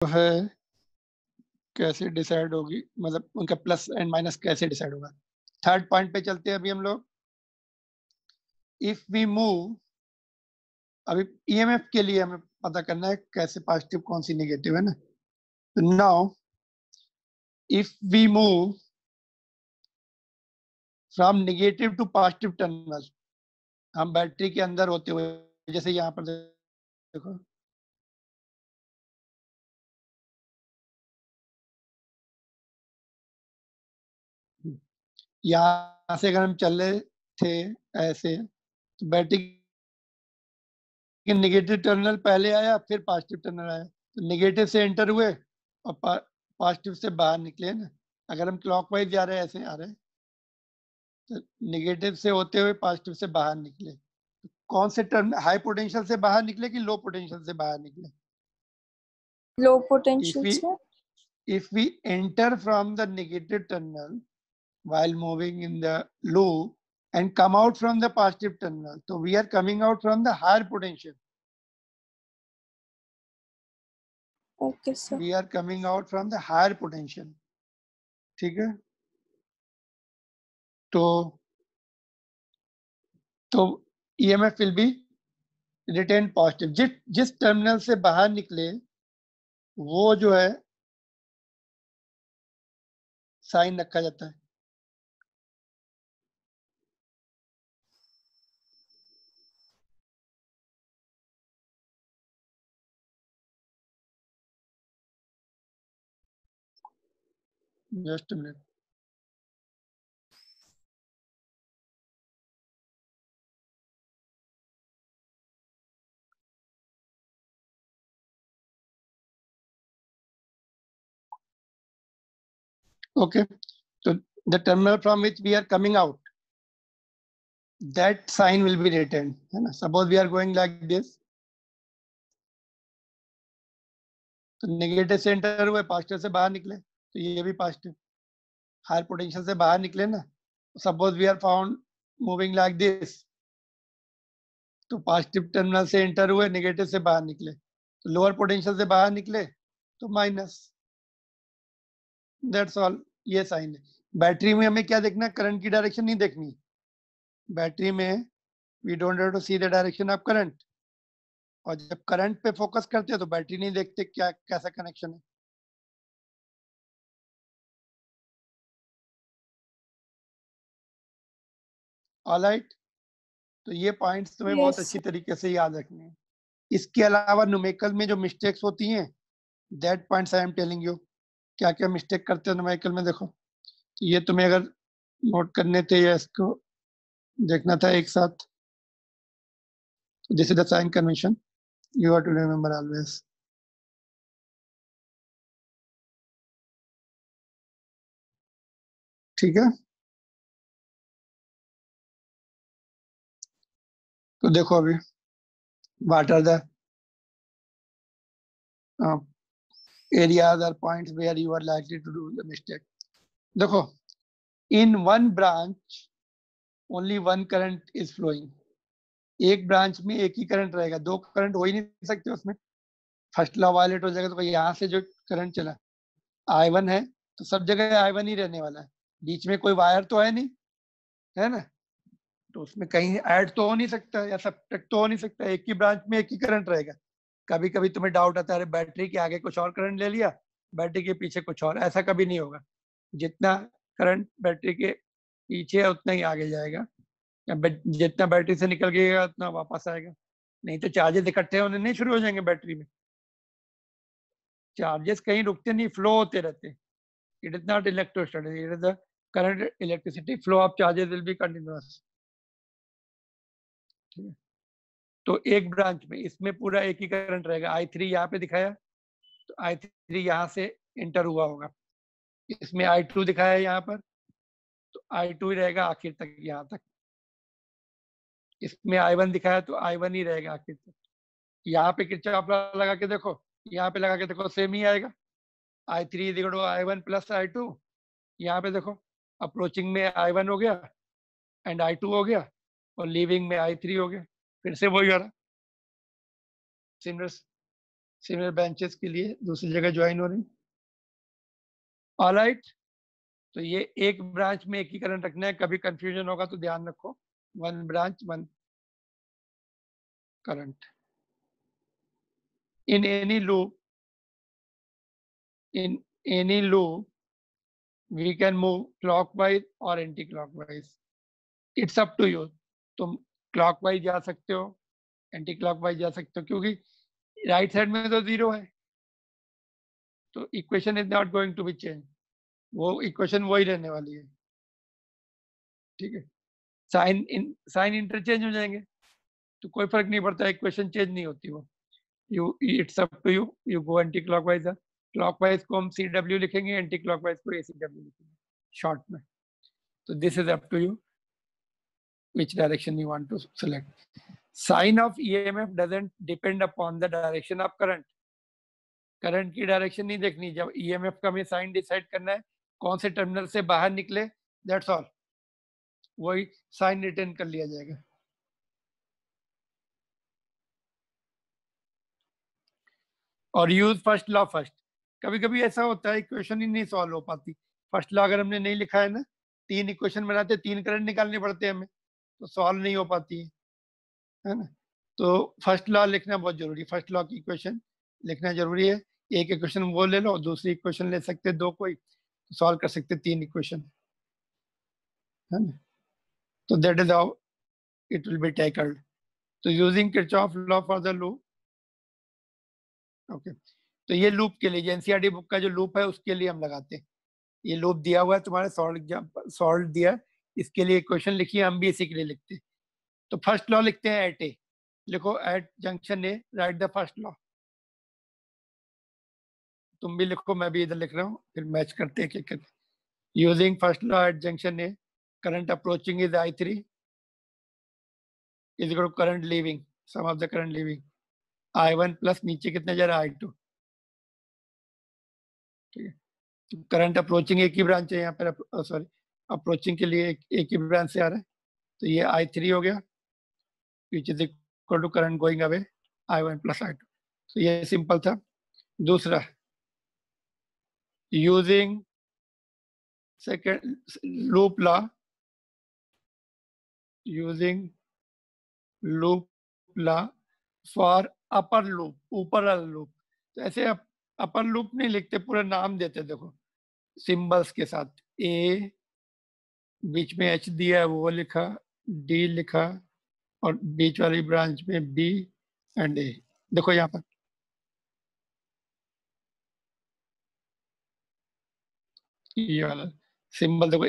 है कैसे डिसाइड होगी, मतलब उनका प्लस एंड माइनस कैसे डिसाइड होगा। थर्ड पॉइंट पे चलते हैं अभी हम लोग। इफ वी मूव, अभी ईएमएफ के लिए हमें पता करना है कैसे पॉजिटिव कौन सी नेगेटिव है ना। तो now if we move from negative to positive terminal, हम बैटरी के अंदर होते हुए, जैसे यहाँ पर देखो, यहाँ से अगर हम चल रहे थे ऐसे, तो बैटरी के नेगेटिव टर्मिनल पहले आया, फिर पॉजिटिव टर्मिनल आया, तो नेगेटिव से एंटर हुए और पॉजिटिव से बाहर निकले ना। अगर हम क्लॉकवाइज जा रहे हैं, ऐसे आ रहे हैं, तो नेगेटिव से होते हुए पॉजिटिव से बाहर निकले। तो कौन से टर्म, हाई पोटेंशियल से बाहर निकले कि लो पोटेंशियल से बाहर निकले? लो if पोटेंशियल we से। if we enter from the negative terminal while moving in the loop and come out from the positive terminal, so we are coming out from the higher potential. Okay sir. We are coming out from the higher potential. ठीक है, तो EMF will be retained positive. जिस terminal से बाहर निकले वो जो है साइन रखा जाता है। Just minute, okay, so the terminal from which we are coming out, that sign will be retained, है ना। suppose we are going like this, तो नेगेटिव से एंटर हुए, पॉजिटिव से बाहर निकले, तो ये भी पॉजिटिव, हायर पोटेंशियल से बाहर निकले ना। Suppose we are found moving like this, तो पॉजिटिव टर्मिनल से एंटर हुए, नेगेटिव से बाहर निकले, तो लोअर पोटेंशियल से बाहर निकले तो माइनस। दैट्स ऑल, ये साइन है। बैटरी में हमें क्या देखना है, करंट की डायरेक्शन नहीं देखनी। बैटरी में we don't have to see the direction of current, और जब करंट पे फोकस करते हैं तो बैटरी नहीं देखते क्या कैसा कनेक्शन है। ऑलराइट, तो ये पॉइंट्स तुम्हें बहुत अच्छी तरीके से याद रखने हैं। इसके अलावा न्यूमेरिकल में जो मिस्टेक्स होती हैं, that points I am telling you, क्या क्या मिस्टेक करते हो न्यूमेरिकल में। देखो, तो ये तुम्हें अगर नोट करने थे या इसको देखना था एक साथ, this is the sign convention, you have to remember always. ठीक है, तो देखो अभी what are the areas or points where you are likely to do the mistake. देखो, in one branch only one current is flowing. एक branch में एक ही current रहेगा, दो करंट हो ही नहीं सकते उसमें, फर्स्ट लॉ वायलेट हो जाएगा। तो भाई यहाँ से जो करंट चला I1 है, तो सब जगह I1 ही रहने वाला है, बीच में कोई वायर तो है नहीं, है ना। तो उसमें कहीं ऐड तो हो नहीं सकता या सब्ट्रैक्ट तो हो नहीं सकता, एक ही ब्रांच में एक ही करंट रहेगा। कभी कभी तुम्हें डाउट आता है, बैटरी के आगे कुछ और करंट ले लिया, बैटरी के पीछे कुछ और, ऐसा कभी नहीं होगा। जितना करंट बैटरी के पीछे है उतना ही आगे जाएगा, या जितना बैटरी से निकल गया उतना वापस आएगा। नहीं तो चार्जेस इकट्ठे होने नहीं शुरू हो जाएंगे बैटरी में। चार्जेस कहीं रुकते नहीं, फ्लो होते रहते। It is not electrostatic, it is the current electricity flow of charges will be continuous. तो एक ब्रांच में इसमें पूरा एक ही करंट रहेगा। I3 यहाँ पे दिखाया, तो I3 यहाँ से एंटर हुआ होगा, इसमें I2 दिखाया है यहाँ पर, तो I2 ही रहेगा आखिर तक, यहाँ तक। इसमें I1 दिखाया तो I1 ही रहेगा आखिर तक। यहाँ पे किरचॉफ लॉ लगा के देखो, यहाँ पे लगा के देखो, सेम ही आएगा। I3 equal to I1 plus I2। यहाँ पे देखो, अप्रोचिंग में I1 हो गया एंड I2 हो गया, और लीविंग में I3 हो गया। फिर से वही हो रहा, सिमिलर सिमिलर ब्रांचेस के लिए दूसरी जगह ज्वाइन हो रही। ऑलराइट, तो ये एक ब्रांच में एक ही करंट रखना है, कभी कंफ्यूजन होगा तो ध्यान रखो, one branch one current. In any loop we can move clockwise और anti clockwise, it's up to you. तुम क्लॉकवाइज जा सकते हो, एंटी क्लॉकवाइज जा सकते हो, क्योंकि राइट साइड में तो 0 है, तो equation is not going to be change, वो इक्वेशन वही रहने वाली है। ठीक है, साइन इंटरचेंज हो जाएंगे तो कोई फर्क नहीं पड़ता, इक्वेशन चेंज नहीं होती वो। You it's up to you, you go anti clockwise. Clockwise को हम CW लिखेंगे, एंटी क्लॉकवाइज को ACW लिखेंगे शॉर्ट में। तो this is up to you which direction you want to select. Sign of EMF doesn't depend upon the direction of current. Current की direction नहीं देखनी, जब EMF का हमें साइन डिसाइड करना है कौन से टर्मिनल से बाहर निकले, दैट्स ऑल, वही साइन रिटर्न कर लिया जाएगा। और यूज फर्स्ट लॉ फर्स्ट। कभी कभी ऐसा होता है इक्वेशन ही नहीं सॉल्व हो पाती, फर्स्ट लॉ अगर हमने नहीं लिखा है ना, 3 इक्वेशन बनाते 3 करंट निकालने पड़ते हैं हमें, तो सॉल्व नहीं हो पाती है ना। तो फर्स्ट लॉ लिखना बहुत जरूरी, फर्स्ट लॉ की इक्वेशन लिखना जरूरी है। एक इक्वेशन वो ले लो, दूसरी इक्वेशन ले सकते दो, कोई सॉल्व कर सकते 3 इक्वेशन, है ना। तो that is how it will be tackled. तो using Kirchhoff law for the loop, okay. तो ये लूप के लिए एनसीईआरटी बुक का जो लूप है उसके लिए हम लगाते हैं। ये लूप दिया हुआ है तुम्हारे, सॉल्व दिया, इसके लिए इक्वेशन लिखिए, हम भी इसी के लिए लिखते हैं। तो फर्स्ट लॉ लिखते हैं एट ए, लिखो at junction A right the first law. तुम भी लिखो, मैं भी इधर लिख रहा हूँ, फिर मैच करते हैं क्या। Using first law at junction A, current approaching is I3 is equal to current leaving, sum of the current leaving I1 plus नीचे कितने जा रहा है I2। ठीक है, तो करंट अप्रोचिंग एक ही ब्रांच है यहाँ पर, सॉरी अप्रोचिंग के लिए एक ही ब्रांच से आ रहा है, तो ये I3 हो गया, which is equal to current going away I1 plus I2। तो ये सिंपल था। दूसरा, using second loop law, using loop law for upper loop, ऊपर वाला लूप। तो ऐसे अपर लूप नहीं लिखते, पूरा नाम देते, देखो सिंबल्स के साथ, ए बीच में H दिया है वो लिखा, D लिखा, और बीच वाली ब्रांच में B एंड A। देखो यहाँ पर ये वाला सिंबल देखो,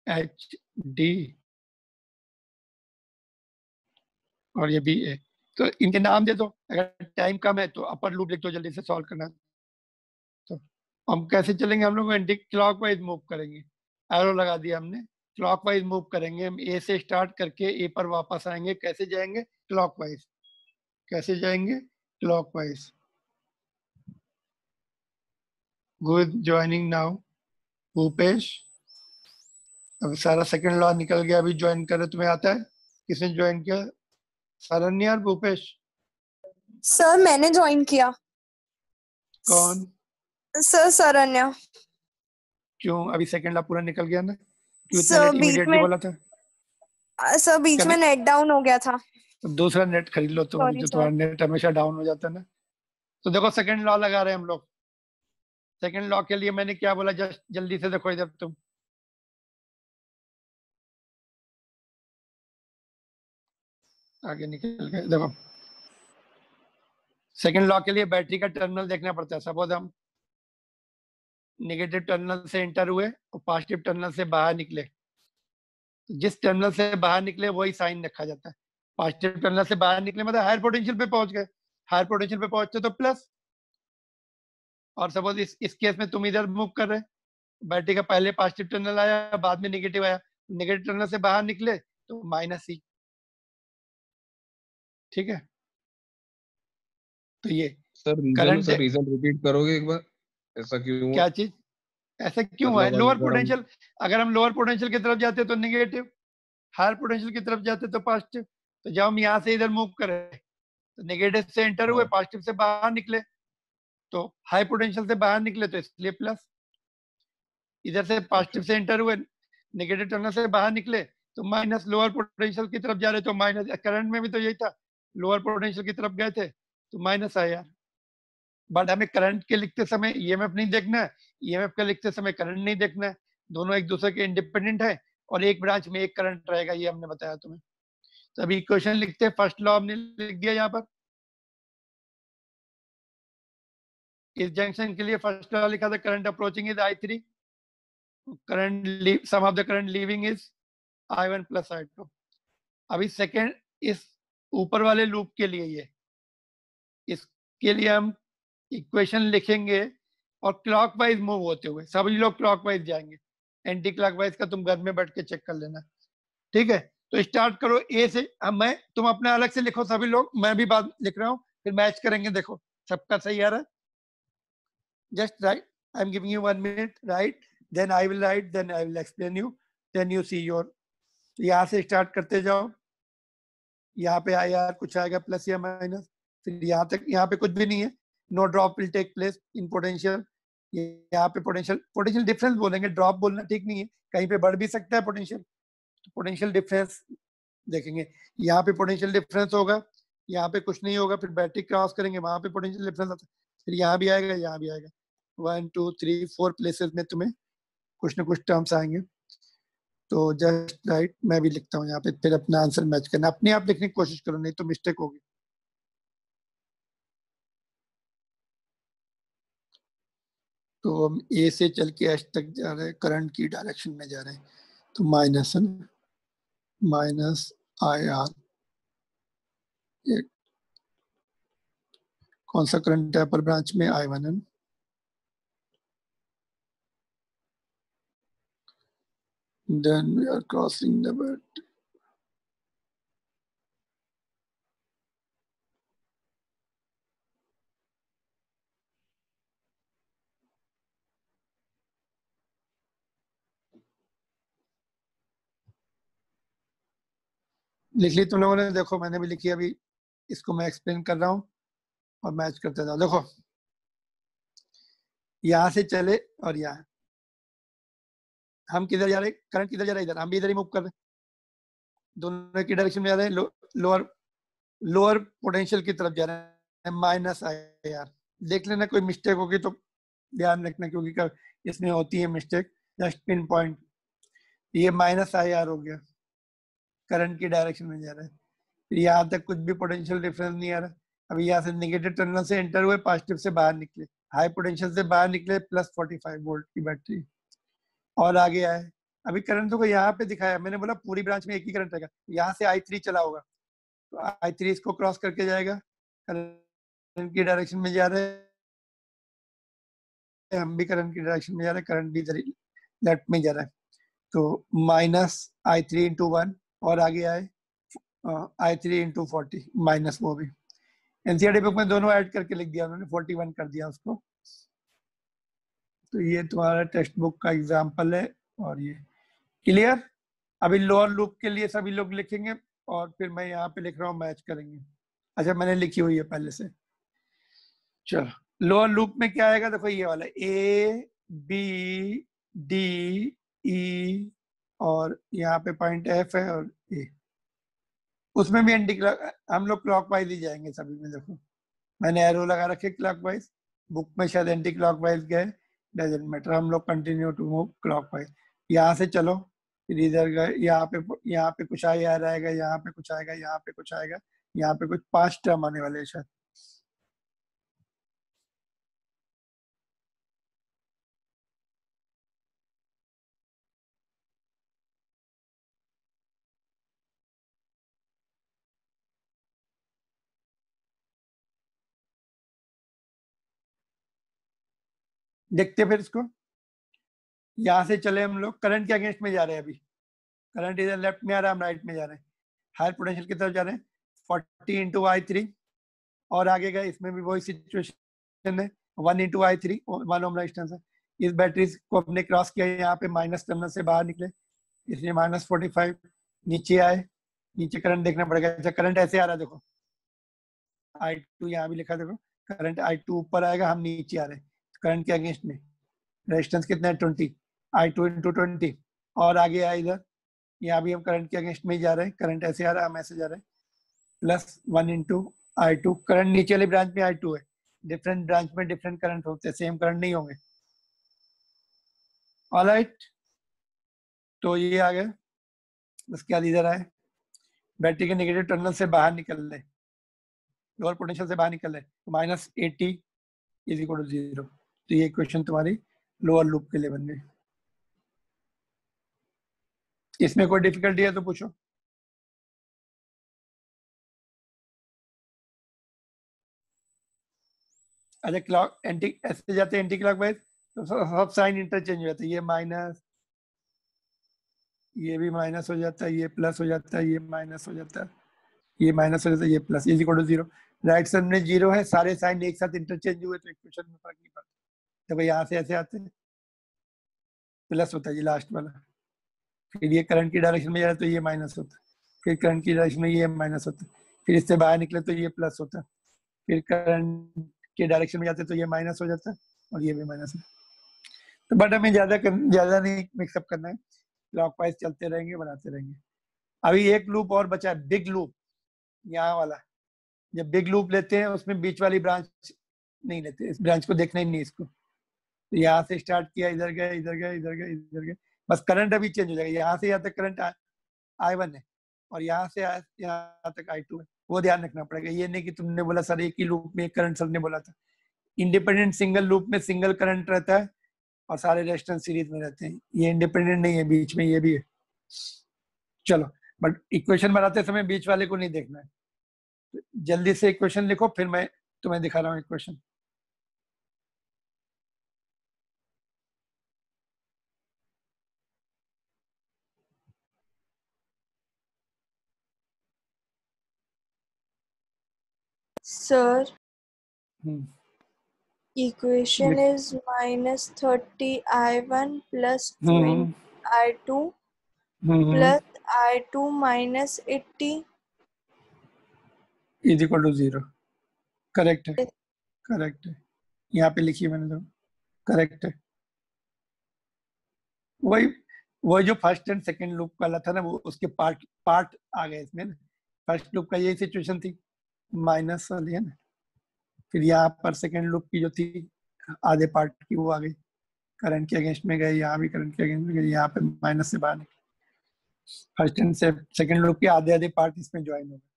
AHD और ये BA। तो इनके नाम दे दो, अगर टाइम कम है तो अपर लूप लिख दो, जल्दी से सॉल्व करना है। तो हम कैसे चलेंगे, हम लोग एंटी क्लॉकवाइज मूव करेंगे, एरो लगा दिया हमने, क्लॉकवाइज मूव करेंगे हम, ए से स्टार्ट करके ए पर वापस आएंगे। कैसे जाएंगे, क्लॉकवाइज। कैसे जाएंगे, clockwise. Good joining now Bhupesh. अब सारा सेकंड लॉ निकल गया, अभी ज्वाइन करे, तुम्हें आता है, किसने ज्वाइन किया, सरन्या और भूपेश। सर मैंने ज्वाइन किया। कौन, सर सरन्या। क्यों, अभी सेकंड लॉ पूरा निकल गया ना, क्यों इतना सर लेट बीच इमीडिएटली में बोला था। सर बीच में नेट डाउन हो गया था। दूसरा नेट खरीद लो तुम, अभी सॉरी तो सर। तुम्हारा नेट हमेशा डाउन हो जाता है ना। तो देखो सेकंड लॉ लगा रहे हैं हम लोग। सेकंड लॉ के लिए मैंने क्या बोला, जस्ट जल्दी से देखो इधर तुम, आगे निकल गए। देखो सेकंड लॉ के लिए बैटरी का टर्मिनल देखना पड़ता है। सपोज हम नेगेटिव टर्मिनल से एंटर हुए और पॉजिटिव टर्मिनल से बाहर निकले, तो जिस टर्मिनल से बाहर निकले वही साइन रखा जाता है। पॉजिटिव टर्मिनल से बाहर निकले मतलब हायर पोटेंशियल पे पहुंच गए, हायर पोटेंशियल पे पहुंचते तो प्लस। और सपोज इस केस में तुम इधर मूव कर रहे, बैटरी का पहले पॉजिटिव टर्मिनल आया, बाद में नेगेटिव आया, नेगेटिव टर्मिनल से बाहर निकले तो -C। ठीक है, तो ये sir reason, current, sir reason repeat करोगे एक बार, ऐसा क्यों हुआ? क्या चीज, ऐसा क्यों है, मतलब लोअर अगर हम पोटेंशियल, अगर हम लोअर पोटेंशियल की तरफ जाते तो नेगेटिव, हायर पोटेंशियल की तरफ जाते तो पॉजिटिव। तो जब हम यहाँ से इधर मूव करें तो नेगेटिव से एंटर हुए, पॉजिटिव से बाहर निकले तो हाई पोटेंशियल से बाहर निकले तो इसलिए प्लस, इधर से पॉजिटिव से एंटर हुए नेगेटिव टर्मिनल से बाहर निकले तो माइनस, लोअर पोटेंशियल की तरफ जा रहे तो माइनस, करंट में भी तो यही था, लोअर पोटेंशियल की तरफ गए थे तो माइनस आया। बट हमें करंट के लिखते समय ईएमएफ नहीं देखना है, ईएमएफ के लिखते समय करंट नहीं देखना है, दोनों एक दूसरे के इंडिपेंडेंट है और एक ब्रांच में एक करंट रहेगा, ये हमने बताया तुम्हें। तो अभी इक्वेशन लिखते हैं, फर्स्ट लॉ हमने लिख दिया यहाँ पर, इस जंक्शन के लिए फर्स्ट लॉ लिखा था, current approaching is I3, current some of the current leaving is I1 plus I2। अभी सेकेंड, इस ऊपर वाले लूप के लिए ये, इसके लिए हम इक्वेशन लिखेंगे और क्लॉकवाइज मूव होते हुए, सभी लोग क्लॉकवाइज जाएंगे, एंटी क्लॉकवाइज का तुम घर में बैठ के चेक कर लेना, ठीक है। तो स्टार्ट करो ए से, अब मैं, तुम अपना अलग से लिखो सभी लोग, मैं भी बात लिख रहा हूँ, फिर मैच करेंगे, देखो सबका सही आ रहा है। Just write, I am giving you 1 minute, write, then I will write, then I will explain you, then you see your. यहाँ से स्टार्ट करते जाओ, यहाँ पे आई आर कुछ आएगा प्लस या माइनस, फिर यहाँ तक, यहाँ पे कुछ भी नहीं है, no drop will take place in potential, यहाँ पे पोटेंशियल डिफरेंस बोलेंगे, ड्रॉप बोलना ठीक नहीं है, कहीं पे बढ़ भी सकता है पोटेंशियल, तो पोटेंशियल डिफरेंस देखेंगे, यहाँ पे पोटेंशियल डिफरेंस होगा, यहाँ पे कुछ नहीं होगा, फिर बैटरी क्रॉस करेंगे, वहां पे पोटेंशियल डिफरेंस आता है, फिर यहाँ भी आएगा, यहाँ भी आएगा, 1 2 3 4 प्लेसेस में तुम्हें कुछ ना कुछ टर्म्स आएंगे। तो जस्ट राइट, मैं भी लिखता हूँ यहाँ पे, फिर अपना आंसर मैच करना, अपने आप लिखने की कोशिश करो, नहीं तो मिस्टेक होगी। तो हम ए से चल के एच तक जा रहे हैं, करंट की डायरेक्शन में जा रहे हैं, तो माइनस है, माइनस आई आर, कौन सा करंट है अपर ब्रांच में, I1 है, then we are crossing the belt, लिख ली तुम लोगों ने, देखो मैंने भी लिखी, अभी इसको मैं एक्सप्लेन कर रहा हूँ और मैच करते जाओ। देखो यहाँ से चले और यहाँ हम किधर जा रहे, करंट किधर जा रहा है, इधर, हम भी इधर ही मूव कर रहे हैं, दोनों की डायरेक्शन में जा रहे हैं, लोअर लोअर पोटेंशियल की तरफ जा रहे हैं, माइनस आई आर, देख लेना कोई मिस्टेक होगी तो ध्यान रखना, क्योंकि इसमें होती है मिस्टेक, जस्ट पिन पॉइंट, ये माइनस आई आर हो गया, करंट की डायरेक्शन में जा रहा है, फिर यहाँ तक कुछ भी पोटेंशियल डिफरेंस नहीं आ रहा, अभी यहाँ से नेगेटिव टर्मिनल से एंटर हुए, पॉजिटिव से बाहर निकले, हाई पोटेंशियल से बाहर निकले, प्लस 45 वोल्ट की बैटरी, और आगे आए, अभी करंट को यहाँ पे दिखाया, मैंने बोला पूरी ब्रांच में एक ही करंट रहेगा, यहाँ से I3 चला होगा, तो I3 इसको क्रॉस करके जाएगा, करंट की डायरेक्शन में जा रहे हैं, हम भी करंट की डायरेक्शन में जा रहे हैं, करंट भी इधर लेफ्ट में जा रहा है, तो माइनस I3 इंटू 1, और आगे आए I3 इंटू 40 माइनस, वो भी एनसीईआरटी बुक में दोनों ऐड करके लिख दिया उन्होंने, 41 कर दिया उसको। तो ये तुम्हारा टेक्स्ट बुक का एग्जाम्पल है, और ये क्लियर। अभी लोअर लूप के लिए सभी लोग लिखेंगे और फिर मैं यहाँ पे लिख रहा हूँ, मैच करेंगे। अच्छा मैंने लिखी हुई है पहले से, चलो लोअर लूप में क्या आएगा, देखो ये वाला A B D E और यहाँ पे पॉइंट F है और A, उसमें भी एंटी क्लॉक, हम लोग क्लॉकवाइज ही जाएंगे सभी में, देखो मैंने एरो लगा रखे क्लॉकवाइज, बुक में शायद एंटी क्लॉकवाइज गए, डजंट मैटर, हम लोग कंटिन्यू टू मूव क्लॉकवाइज। यहाँ से चलो, फिर इधर गए, यहाँ पे कुछ आया आएगा, यहाँ पे कुछ आएगा, यहाँ पे कुछ आएगा, यहाँ पे कुछ 5 टर्म आने वाले हैं शायद। देखते फिर इसको, यहाँ से चले हम लोग, करंट के अगेंस्ट में जा रहे हैं, अभी करंट इधर लेफ्ट में आ रहा है, हम राइट में जा रहे हैं, हायर पोटेंशियल की तरफ जा रहे हैं, 40 इंटू I3, और आगे गए, इसमें भी वही सिचुएशन है, 1 इंटू I3, 1 ओम रेजिस्टेंस है, इस बैटरी को अपने क्रॉस किया, यहाँ पे माइनस टर्मिनल से बाहर निकले, इसलिए माइनस 45, नीचे आए, नीचे करंट देखना पड़ेगा। अच्छा करंट ऐसे आ रहा है, देखो I2 यहाँ भी लिखा देखो, करंट I2 ऊपर आएगा, हम नीचे आ रहे हैं, करंट के अगेंस्ट में रेजिस्टेंस कितना है 20, I2 into 20, और आगे आए इधर, यहाँ भी हम करंट के अगेंस्ट में ही जा रहे हैं, करंट ऐसे आ रहा है, हम ऐसे जा रहे हैं, प्लस 1 into I2, करंट नीचे वाली ब्रांच में I2 है, डिफरेंट ब्रांच में डिफरेंट करंट होते हैं, सेम करंट नहीं होंगे। ऑलराइट, तो ये आ गया, उसके बाद इधर आए, बैटरी के नेगेटिव टर्मिनल से बाहर निकल रहे, लोअर पोटेंशियल से बाहर निकल रहे, तो -80 इज इक्वल टू 0। तो ये इक्वेशन तुम्हारी लोअर लूप के लिए बन गई। इसमें कोई डिफिकल्टी है तो पूछो। अच्छा, क्लॉक एंटी ऐसे जाते हैं एंटी क्लॉकवाइज, तो सब साइन इंटरचेंज हो जाता है, ये माइनस, ये भी माइनस हो जाता है, ये प्लस हो जाता है, ये माइनस हो जाता है, ये माइनस हो जाता है, ये plus, is equal to 0। Right side में 0 है, सारे साइन एक साथ इंटरचेंज हुए तो इक्वेशन में फर्क नहीं पड़ता। देखो यहाँ से ऐसे आते हैं, प्लस होता है ये लास्ट वाला, फिर ये करंट की डायरेक्शन में जा रहा है तो ये माइनस होता है, फिर करंट की डायरेक्शन में ये माइनस होता है, फिर इससे बाहर निकले तो ये प्लस होता है, फिर करंट के डायरेक्शन में जाते तो ये माइनस हो जाता है और ये भी माइनस है। तो बट हमें ज्यादा नहीं मिक्सअप करना है, क्लॉकवाइज चलते रहेंगे, बनाते रहेंगे। अभी एक लूप और बचा है, बिग लूप, यहाँ वाला। जब बिग लूप लेते हैं उसमें बीच वाली ब्रांच नहीं लेते, इस ब्रांच को देखना ही नहीं इसको। तो यहाँ से स्टार्ट किया, इधर गए, इधर गए, इधर गए, इधर गए, बस करंट अभी चेंज हो जाएगा। यहाँ से यहाँ तक करंट I1 है और यहाँ से यहाँ तक I2 है, वो ध्यान रखना पड़ेगा। ये नहीं कि तुमने बोला सर एक ही लूप में एक करंट, सर ने बोला था इंडिपेंडेंट सिंगल लूप में सिंगल करंट रहता है और सारे रेजिस्टेंस सीरीज में रहते हैं, ये इंडिपेंडेंट नहीं है, बीच में ये भी है। चलो, बट इक्वेशन बनाते समय बीच वाले को नहीं देखना है। तो जल्दी से इक्वेशन लिखो, फिर मैं तुम्हें दिखा रहा हूँ इक्वेशन। Sir, हम्म, equation लिख- is -30 I1 plus hmm, 20 I2 plus I2 minus 80 is equal to 0। Correct है, करेक्ट है, यहाँ पे लिखिए मैंने तो, करेक्ट है। वही वही जो फर्स्ट एंड सेकंड लूप वाला था ना, वो उसके पार्ट पार्ट आ गए इसमें ना। फर्स्ट लूप का यही सिचुएशन थी, माइनस वाली है ना, फिर यहाँ पर सेकंड लूप की जो थी आधे पार्ट की, वो आ गई, करंट के अगेंस्ट में गए, यहाँ भी करंट के अगेंस्ट में गए, यहाँ पे माइनस से बाहर निकले। फर्स्ट एंड सेकंड लूप के आधे आधे पार्ट इसमें ज्वाइन हो गए।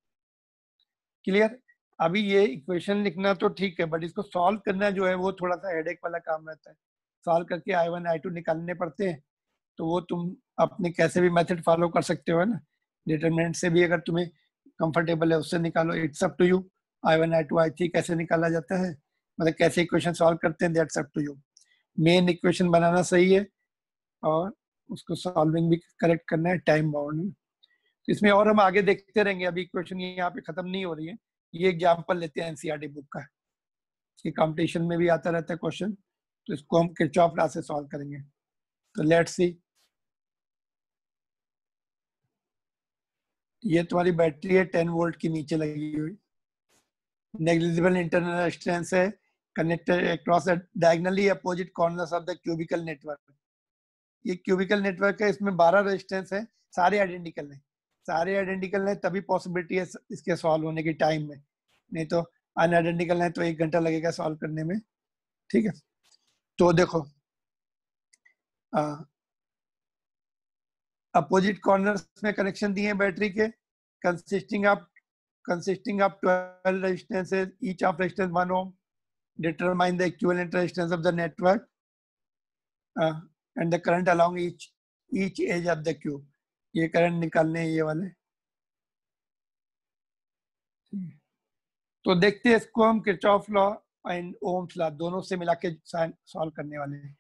क्लियर? अभी ये इक्वेशन लिखना तो ठीक है, बट इसको सॉल्व करना जो है वो थोड़ा सा हेडेक वाला काम रहता है। सॉल्व करके I1 I2 निकालने पड़ते हैं, तो वो तुम अपने कैसे भी मेथड फॉलो कर सकते हो, है ना। डिटरमिनेंट से भी अगर तुम्हें कंफर्टेबल है उससे निकालो, it's up to you. I1 I2 I3 कैसे निकाला जाता है, मतलब कैसे इक्वेशन सॉल्व करते हैं, that's up to you. Main equation बनाना सही है और उसको सॉल्विंग भी करेक्ट करना है, टाइम बाउंड में। इसमें और हम आगे देखते रहेंगे, अभी इक्वेशन यहाँ पे खत्म नहीं हो रही है। ये एग्जाम्पल लेते हैं एनसीईआरटी बुक का, इसके कॉम्पिटिशन में भी आता रहता है क्वेश्चन, तो इसको हम किरचॉफ लॉ से सॉल्व करेंगे। तो लेट्स सी, ये तुम्हारी बैटरी है 10 वोल्ट की नीचे लगी हुई, नेग्लिजिबल इंटरनल रेजिस्टेंस है connected across diagonally opposite corners of the cubical network. ये क्यूबिकल नेटवर्क है, इसमें 12 रेजिस्टेंस है, सारे आइडेंटिकल हैं। सारे आइडेंटिकल हैं तभी पॉसिबिलिटी है इसके सॉल्व होने की टाइम में, नहीं तो अनआइडेंटिकल है तो 1 घंटा लगेगा सॉल्व करने में। ठीक है, तो देखो अपोजिट कॉर्नर्स में कनेक्शन दिए हैं बैटरी के, consisting of 12 resistances, each of resistance 1 ohm, determine the equivalent resistance of the network and the current along each edge of the cube। ये करंट निकालने हैं ये वाले। तो देखते हैं इसको हम Kirchhoff law and Ohm's law दोनों से मिला के सॉल्व करने वाले हैं।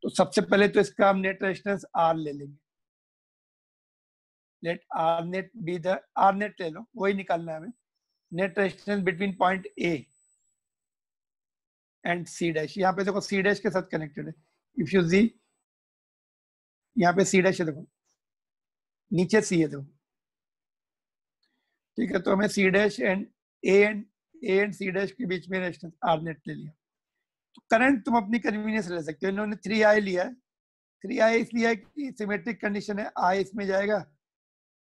तो सबसे पहले तो इसका हम नेट रेजिस्टेंस R ले लेंगे। Let R net be the, R net ले लो, वही निकालना है हमें। Net resistance between point A and C dash. यहाँ पे देखो C डैश के साथ कनेक्टेड है। इफ यू सी यहाँ पे C डैश है, देखो नीचे C है, देखो। ठीक है, तो हमें C dash and A and A and C dash के बीच में रेजिस्टेंस आर नेट ले लिया। तो करंट तुम अपनी कन्वीनियंस ले सकते हो। इन्होंने 3i लिया है, 3i इसलिए है कि सिमेट्रिक कंडीशन है, i इसमें जाएगा,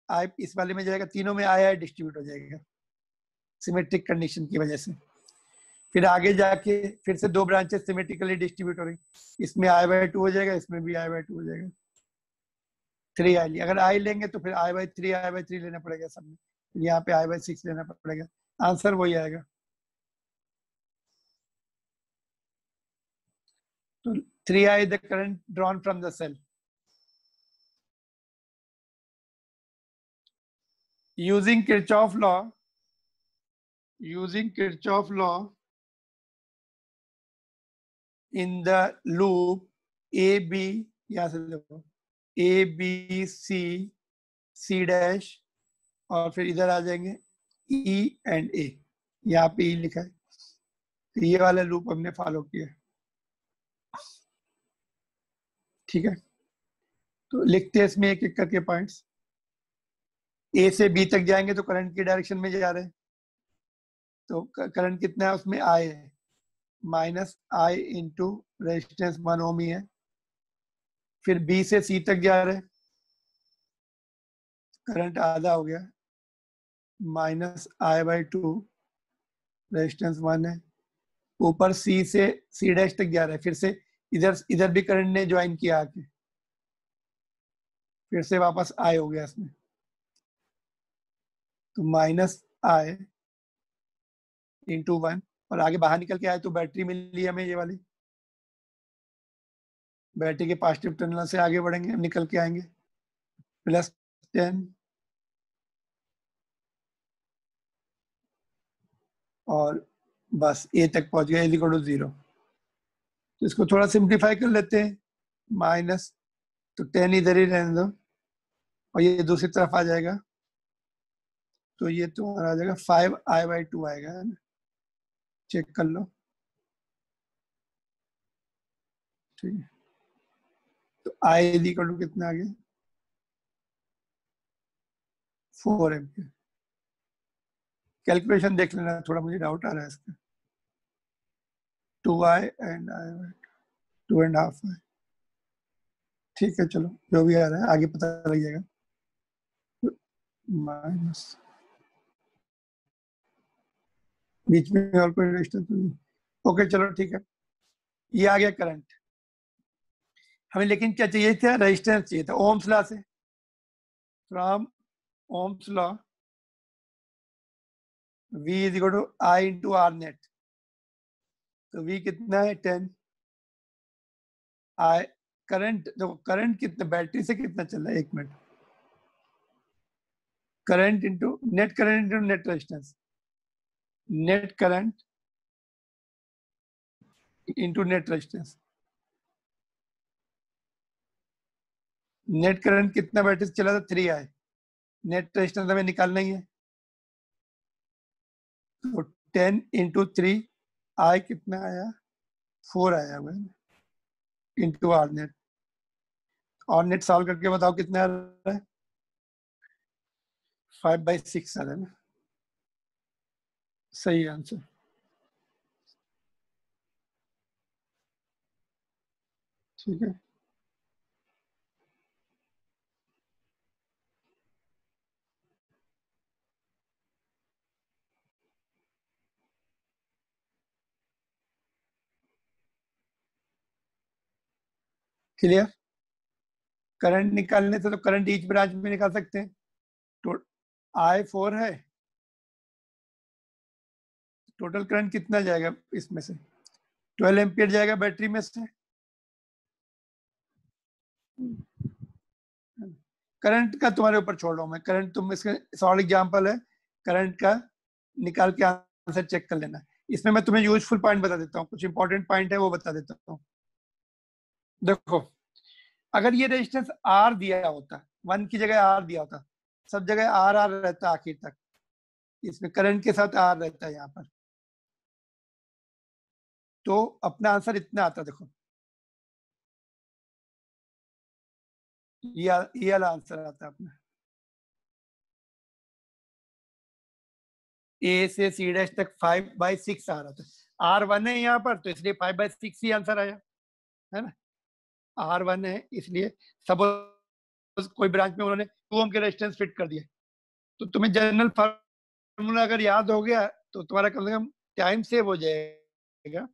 i इस वाले में जाएगा, तीनों में i डिस्ट्रीब्यूट हो जाएगा सिमेट्रिक कंडीशन की वजह से। फिर आगे जाके फिर से दो ब्रांचेस सिमेट्रिकली डिस्ट्रीब्यूट हो रही, इसमें i/2 हो जाएगा, इसमें भी i/2 हो जाएगा। 3i लिया, अगर i लेंगे तो फिर i/3 लेना पड़ेगा सब में, यहाँ पे i/6 लेना पड़ेगा, आंसर वही आएगा। तो 3i the current drawn from the cell using Kirchhoff law in the loop a b, यहाँ से देखो a b c c dash और फिर इधर आ जाएंगे e एंड a, यहाँ पे e लिखा है, तो ये वाला लूप हमने फॉलो किया। ठीक है, तो लिखते हैं इसमें एक एक करके पॉइंट्स। ए से बी तक जाएंगे तो करंट की डायरेक्शन में जा रहे हैं, तो करंट कितना है उसमें आई है, माइनस आई इंटू रेजिस्टेंस 1 ओम ही है। फिर बी से सी तक जा रहे हैं, करंट आधा हो गया, -i/2 रेजिस्टेंस 1 है। ऊपर सी से सी डैश तक जा रहा है, फिर से इधर इधर भी करंट ने ज्वाइन किया आके, फिर से वापस आई हो गया इसमें, तो -i इंटू 1, और आगे बाहर निकल के आए तो बैटरी मिली हमें ये वाली, बैटरी के पॉजिटिव टर्मिनल से आगे बढ़ेंगे, निकल के आएंगे +10 और बस ए तक पहुंच गया, =0। तो इसको थोड़ा सिंप्लीफाई कर लेते हैं, माइनस, तो 10 इधर ही रहने दो और ये दूसरी तरफ आ जाएगा, तो ये तुम्हारा आ जाएगा 5i/2 आएगा, है ना, चेक कर लो। ठीक है, तो i कितना आ गया, 4 एम्पियर। कैलकुलेशन देख लेना, थोड़ा मुझे डाउट आ रहा है इसका। 2i and i/2 2.5i। ठीक है, चलो जो भी आ रहा है आगे पता लग जाएगा। माइनस, बीच में और कोई रेजिस्टेंस नहीं, ओके चलो ठीक है, ये आ गया करंट। हमें लेकिन क्या चाहिए था, रेजिस्टेंस चाहिए था, ओम्स लॉ से, from Ohm's law V = I × R net, तो V कितना है 10, I करंट, देखो करंट कितना बैटरी से कितना चल रहा है, 1 minute, current into net resistance, net current into net resistance. Net current कितना बैटरी से चला था, 3i, नेट रेजिस्टेंस हमें निकालना ही है, तो 10 इंटू 3, I कितना आया, 4 आया हुआ है, इंटू R नेट। और नेट सॉल्व करके बताओ कितना आ रहा है, 5/6 आ रहा है ना, सही आंसर। ठीक है, क्लियर। करंट निकालने से तो करंट ईच ब्रांच में निकाल सकते हैं, तो I4 है, टोटल करंट कितना जाएगा इसमें से, 12 एम्पियर जाएगा बैटरी में से। करंट का तुम्हारे ऊपर छोड़ रहा हूं मैं, करंट तुम इसका सॉलिड एग्जांपल है, करंट का निकाल के आंसर चेक कर लेना। इसमें मैं तुम्हें यूजफुल पॉइंट बता देता हूँ, कुछ इंपॉर्टेंट पॉइंट है वो बता देता हूँ। देखो, अगर ये रेजिस्टेंस R दिया होता, 1 की जगह R दिया होता, सब जगह R रहता आखिर तक, इसमें करंट के साथ R रहता है यहाँ पर, तो अपना आंसर इतना आता। देखो ये वाला आंसर आता है अपना, ए से सी डैश तक 5/6 आ रहा था। R1 है यहाँ पर, तो इसलिए 5/6 ही आंसर आया, है ना। R1 है इसलिए, सपोज कोई ब्रांच में उन्होंने 2 ओम के रेजिस्टेंस फिट कर दिया, तो तुम्हें जनरल फार्मूला अगर याद हो गया तो तुम्हारा कम से कम टाइम सेव हो जाएगा।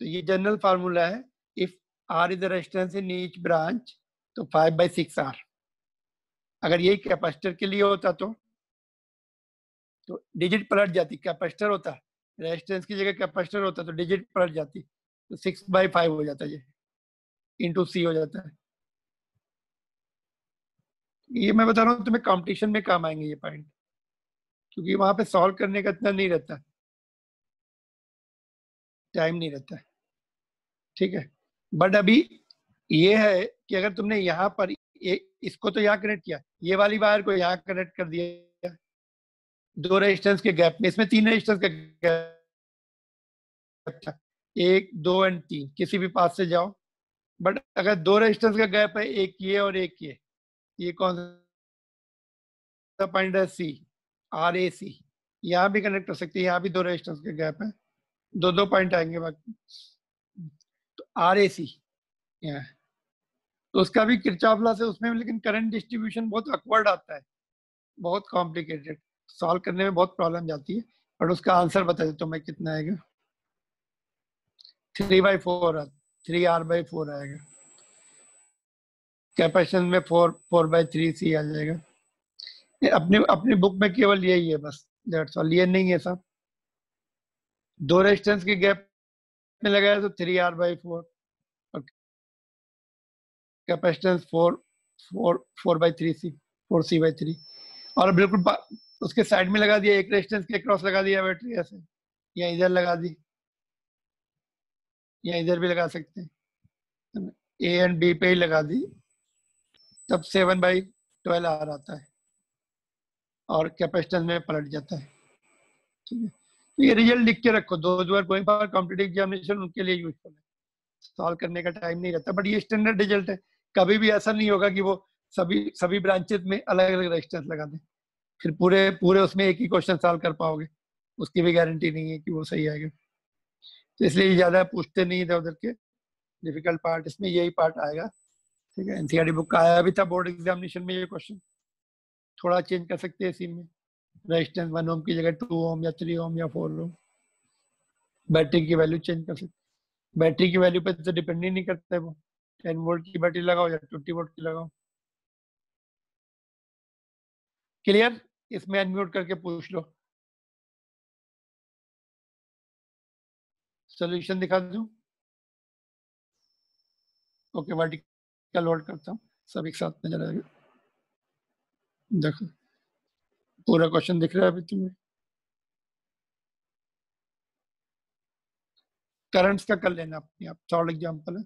तो ये जनरल फार्मूला है, if R is the resistance in each branch, तो 5/6 R। अगर यही कैपेसिटर के लिए होता तो डिजिट पलट जाती, कैपेसिटर होता, रेजिस्टेंस की जगह कैपेसिटर होता तो डिजिट पलट जाती, तो 6/5 हो जाता, ये इंटू सी हो जाता है। ये मैं बता रहा हूँ तुम्हें कंपटीशन में काम आएंगे ये पॉइंट, क्योंकि वहां पे सॉल्व करने का इतना नहीं रहता, टाइम नहीं रहता है, ठीक है। बट अभी ये है कि अगर तुमने यहाँ पर इसको तो यहाँ कनेक्ट किया, ये वाली वायर को यहाँ कनेक्ट कर दिया 2 रेजिस्टेंस के गैप में, इसमें 3 रेजिस्टेंस का गैप था, 1, 2 एंड 3, किसी भी पास से जाओ। बट अगर 2 रेजिस्टेंस का गैप है, एक ये और एक ये कौन सा पॉइंट है, सी, RAC, यहाँ भी कनेक्ट कर सकते हैं, यहाँ भी 2 रेजिस्टेंस के गैप है, 2 पॉइंट आएंगे बाकी, तो RAC यहाँ, तो उसका भी किरचॉफ लॉ से उसमें, लेकिन करंट डिस्ट्रीब्यूशन बहुत अकवर्ड आता है, बहुत कॉम्प्लिकेटेड, सॉल्व करने में बहुत प्रॉब्लम जाती है। और उसका आंसर बता देता हूँ मैं कितना आएगा, 3/4, 3R/4 आएगा, कैपेसिटेंस में 4/3C आ जाएगा। अपनी अपनी बुक में केवल यही है बस, दैट्स ऑल, ये नहीं है सब। 2 रेजिस्टेंस के गैप में लगाया तो 3R/4, और कैपेसिटेंस 4/3C, 4C/3, और बिल्कुल उसके साइड में लगा दिया, एक रेजिस्टेंस के क्रॉस लगा दिया बैटरी ऐसे, या इधर लगा दी, या इधर भी लगा सकते हैं, A एंड B पे ही लगा दी, तब 7/12 R आता है, और कैपेसिटेंस में पलट जाता है, ठीक है। तो ये रिजल्ट लिख के रखो, those who are going for competitive examination, उनके लिए यूजफुल है, सॉल्व करने का टाइम नहीं रहता। बट ये स्टैंडर्ड रिजल्ट है, कभी भी ऐसा नहीं होगा कि वो सभी ब्रांचेस में अलग अलग रेजिस्टेंस लगा दें, फिर पूरे पूरे उसमें एक ही क्वेश्चन सॉल्व कर पाओगे, उसकी भी गारंटी नहीं है कि वो सही आएगा। तो इसलिए ज्यादा पूछते नहीं इधर उधर के, डिफिकल्ट पार्ट इसमें यही पार्ट आएगा, ठीक है। एनसीईआरटी बुक का आया भी था बोर्ड एग्जामिनेशन में ये क्वेश्चन, थोड़ा चेंज कर सकते हैं इसी में, रेजिस्टेंस 1 ओम की जगह 2 ओम या 3 ओम या 4 ओम, बैटरी की वैल्यू चेंज कर सकते, बैटरी की वैल्यू पे तो डिपेंड ही नहीं करता है वो, 10 वोल्ट की बैटरी लगाओ या 20 वोल्ट की लगाओ। क्लियर, इसमें अनम्यूट करके पूछ लो, सॉल्यूशन दिखा दूं। ओके, वर्टिकल लोड करता हूँ, सब एक साथ नजर आएगा, देखो पूरा क्वेश्चन दिख रहा है अभी तुम्हें। करंट्स का कर लेना अपने आप, सॉल्व एग्जांपल है।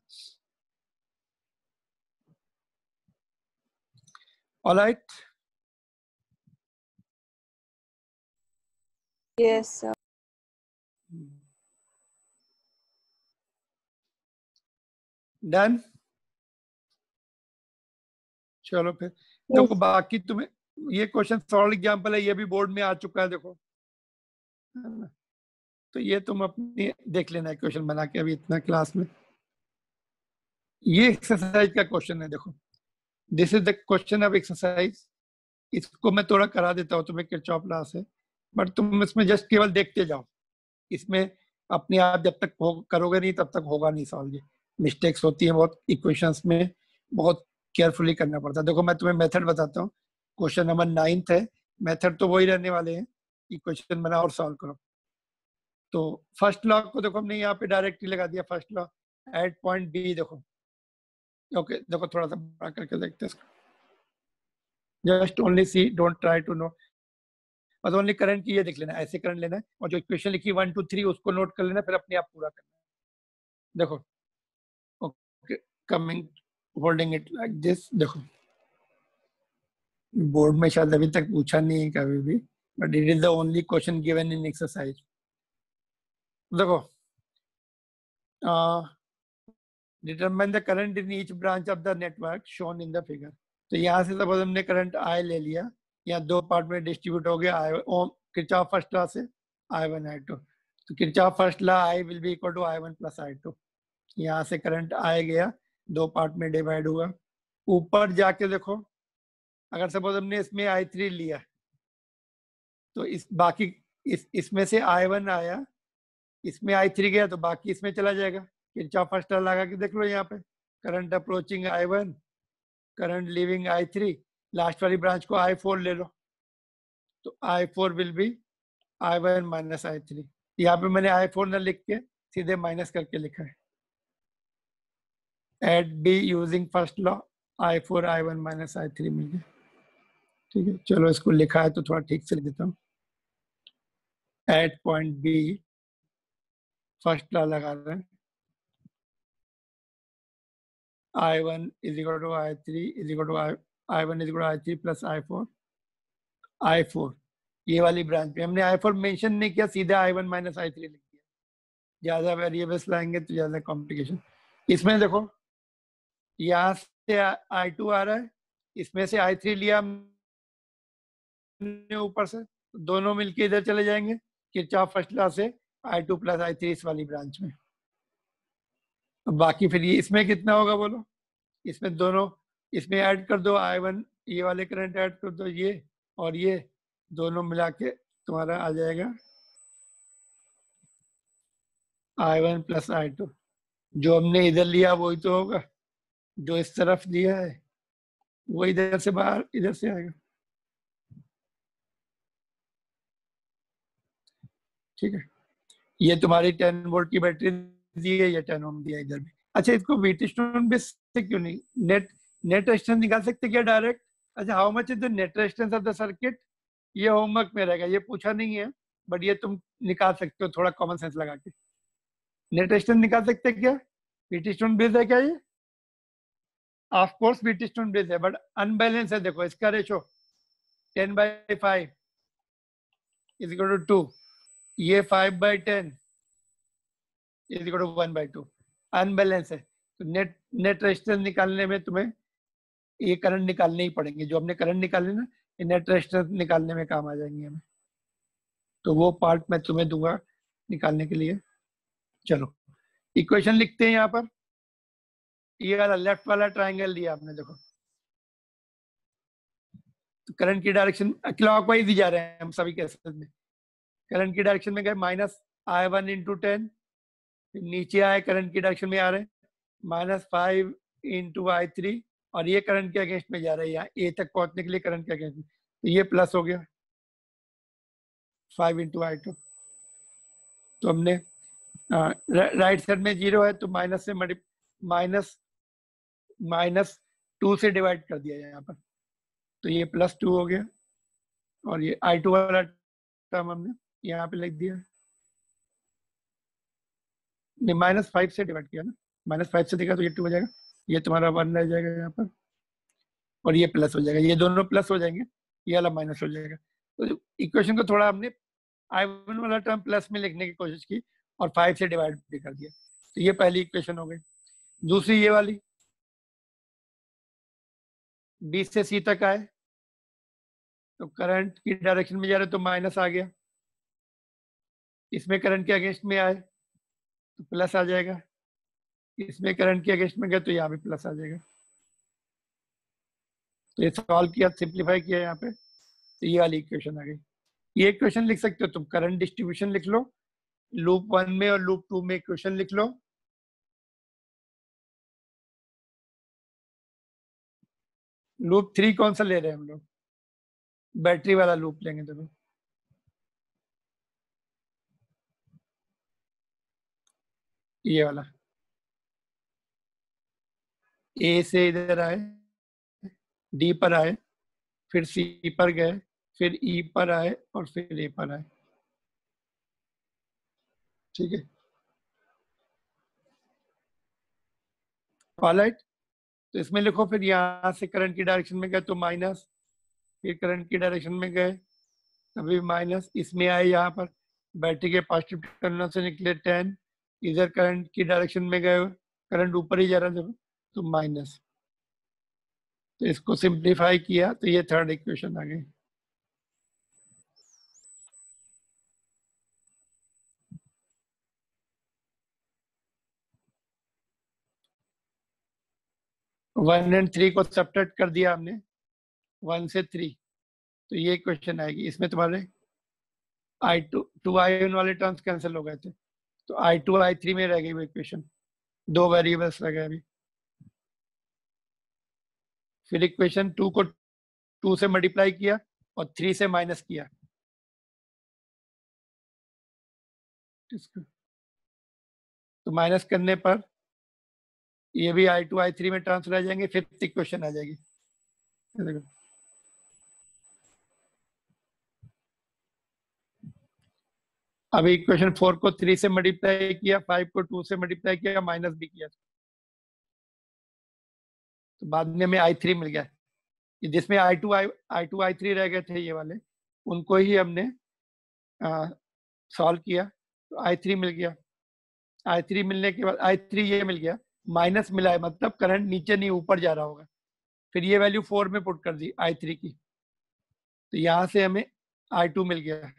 Alright, Yes, sir. डन। चलो फिर Yes. देखो, बाकी तुम्हें ये क्वेश्चन सॉल्व एग्जांपल है, ये भी बोर्ड में आ चुका है, देखो, है ना? तो ये तुम अपनी देख लेना क्वेश्चन बना के अभी इतना क्लास में। ये एक्सरसाइज का क्वेश्चन है, देखो, this is the question of exercise. इसको मैं थोड़ा करा देता हूँ तुम्हें किरचॉफ लॉ से, बट तुम इसमें जस्ट केवल देखते जाओ, इसमें अपने आप जब तक करोगे नहीं तब तक होगा नहीं सॉल्व। मिस्टेक्स होती है बहुत इक्वेशंस में, बहुत केयरफुली करना पड़ता है। देखो मैं तुम्हें मेथड बताता हूँ, क्वेश्चन नंबर 9 है, मेथड तो वही रहने वाले हैं, इक्वेशन बनाओ और सॉल्व करो। तो फर्स्ट लॉ को देखो हमने यहाँ पे डायरेक्टली लगा दिया, first law at point B, देखो ओके, देखो थोड़ा सा बड़ा करके देखते हैं इसको, just only see, don't try to know, बस ओनली करंट की ये देख लेना, ऐसे करंट लेना है, और जो इक्वेशन लिखी 1 2 3 उसको नोट कर लेना, फिर अपने आप पूरा करना है। देखो okay, coming, holding it like this, देखो बोर्ड में शायद अभी तक पूछा नहीं है कभी भी, but it is the only question given in exercise. देखो, determine the current in each branch of the network shown in the figure. तो यहाँ से सपोज हमने करंट आई ले लिया, यहाँ 2 पार्ट में डिस्ट्रीब्यूट हो गया, I ohm Kirchhoff first law से I1 I2, तो Kirchhoff first law I will be equal to I1 plus I2। यहाँ से करंट आ गया, दो पार्ट में डिवाइड हुआ। ऊपर जाके देखो, अगर सपोज हमने इसमें I3 लिया तो इस बाकी इसमें से I1 आया, इसमें I3 गया तो बाकी इसमें चला जाएगा। किरचॉफ फर्स्ट लॉ लगा के देख लो, यहाँ पे current approaching I1, current leaving I3, last वाली ब्रांच को I4 ले लो, तो I4 will be I1 minus I3। यहाँ पे मैंने I4 न लिख के सीधे माइनस करके लिखा है। At B using first law I4 I1 minus I3 मिल गया। ठीक है, चलो इसको लिखा है तो थोड़ा ठीक से लिख देता हूँ। Eight point B first law लगा रहे हैं, I1 is equal to I3 is equal to I1 is equal to I3 plus I4 ये वाली ब्रांच पे हमने I4 मेंशन नहीं किया, सीधा I1 माइनस I3 लिख दिया। ज्यादा वेरिएबल्स लाएंगे तो ज्यादा कॉम्प्लिकेशन। इसमें देखो, यहाँ से I2 आ रहा है, इसमें से I3 लिया हमने ऊपर से, दोनों मिलके इधर चले जाएंगे। किरचॉफ फर्स्ट लॉ से I2 प्लस I3 इस वाली ब्रांच में। अब बाकी फिर ये इसमें कितना होगा बोलो, इसमें दोनों, इसमें ऐड कर दो I1, ये वाले करंट ऐड कर दो, ये और ये दोनों मिला के तुम्हारा आ जाएगा I1 प्लस I2। जो हमने इधर लिया वही तो होगा, जो इस तरफ लिया है वो इधर से बाहर इधर से आएगा। ठीक है, ये तुम्हारी 10 वोल्ट की बैटरी दी है, ये 10 ओम दिया इधर भी। अच्छा, इसको व्हीटस्टोन बेस से क्यों नहीं, नेट रेजिस्टेंस निकाल सकते क्या डायरेक्ट? अच्छा, how much is the net resistance of the circuit, ये होमवर्क में रहेगा, ये पूछा नहीं है, बट ये तुम निकाल सकते हो थोड़ा कॉमन सेंस लगा के। नेट रेजिस्टेंस निकाल सकते क्या? व्हीटस्टोन बेस है क्या ये? ऑफ कोर्स व्हीटस्टोन बेस है, बट अनबैलेंस है। देखो इसका रेशो 10/5 इज इक्वल टू 2, ये 5/10 इज इक्वल टू 1/2, अनबैलेंस है। तो नेट रेजिस्टेंस निकालने में तुम्हें ये करंट निकालने ही पड़ेंगे, जो हमने करंट निकाले ना, ये नेट रेजिस्टेंस निकालने में काम आ जाएंगे हमें, तो वो पार्ट मैं तुम्हें दूंगा निकालने के लिए। चलो इक्वेशन लिखते हैं यहाँ पर। ये वाला लेफ्ट वाला ट्राइंगल लिया आपने, देखो तो करंट की डायरेक्शन क्लॉकवाइज ही जा रहे हैं हम सभी केसेस में। करंट की डायरेक्शन में गए -I1 इंटू 10, नीचे आए करंट की डायरेक्शन में आ रहे हैं -5 इंटू I3, और ये करंट के अगेंस्ट में जा रहा है, यहाँ ए तक पहुंचने के लिए करंट के अगेंस्ट में, तो ये प्लस हो गया 5 इंटू I2। तो हमने राइट साइड में 0 है तो माइनस से -2 से डिवाइड कर दिया यहाँ पर, तो ये +2 हो गया, और ये I2 वाला टर्म हमने यहाँ पे लिख दिया, नहीं -5 से डिवाइड किया ना, -5 से देखा तो ये 2 हो जाएगा, ये तुम्हारा 1 रह जाएगा यहाँ पर, और ये प्लस हो जाएगा, ये दोनों प्लस हो जाएंगे, ये वाला माइनस हो जाएगा। तो इक्वेशन को थोड़ा हमने I1 वाला टर्म प्लस में लिखने की कोशिश की और 5 से डिवाइड भी कर दिया, तो ये पहली इक्वेशन हो गई। दूसरी ये वाली, B से C तक आए तो करंट की डायरेक्शन में जा रहे तो माइनस आ गया, इसमें करंट के अगेंस्ट में आए तो प्लस आ जाएगा, इसमें करंट के अगेंस्ट में गए तो यहाँ भी प्लस आ जाएगा। तो ये सॉल्व किया, सिंप्लीफाई किया यहाँ पे, तो ये वाली इक्वेशन आ गई। ये इक्वेशन लिख सकते हो तुम, करंट डिस्ट्रीब्यूशन लिख लो, लूप 1 में और लूप 2 में इक्वेशन लिख लो। लूप 3 कौन सा ले रहे हैं हम लोग? बैटरी वाला लूप लेंगे। देखो ये वाला, ए से इधर आए, डी पर आए, फिर सी पर गए, फिर ई पर आए और फिर ए पर आए। ठीक है, ऑलराइट। तो इसमें लिखो, फिर यहाँ से करंट की डायरेक्शन में गए तो माइनस, फिर करंट की डायरेक्शन में गए तभी माइनस, इसमें आए यहाँ पर बैटरी के पॉजिटिव टर्मिनल से निकले 10, इधर करंट की डायरेक्शन में गए, करंट ऊपर ही जा रहा था तो माइनस। तो इसको सिंप्लीफाई किया तो ये थर्ड इक्वेशन आ गई। 1 और 3 को सब्ट्रैक्ट कर दिया हमने, 1 से 3, तो ये क्वेश्चन आएगी। इसमें तुम्हारे I2 वाले टर्म्स कैंसिल हो गए थे, तो I2 I3 में रह गई वो इक्वेशन, 2 वेरिएबल्स रह गए अभी। फिर इक्वेशन 2 को 2 से मल्टीप्लाई किया और 3 से माइनस किया, तो माइनस करने पर ये भी I2 I3 में ट्रांसफर आ जाएंगे। फिफ्थ इक्वेशन आ जाएगी, देखो अभी इक्वेशन 4 को 3 से मल्टीप्लाई किया, 5 को 2 से मल्टीप्लाई किया, माइनस भी किया, तो बाद में हमें I3 मिल गया। जिसमें I2 I3 रह गए थे ये वाले, उनको ही हमने सॉल्व किया, तो I3 मिल गया। I3 मिलने के बाद I3 ये मिल गया, माइनस मिला है, मतलब करंट नीचे नहीं ऊपर जा रहा होगा। फिर ये वैल्यू 4 में पुट कर दी I3 की, तो यहाँ से हमें I2 मिल गया,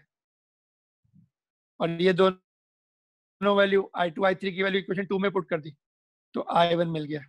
और ये दोनों वैल्यू I2 I3 की वैल्यू इक्वेशन 2 में पुट कर दी, तो I1 मिल गया।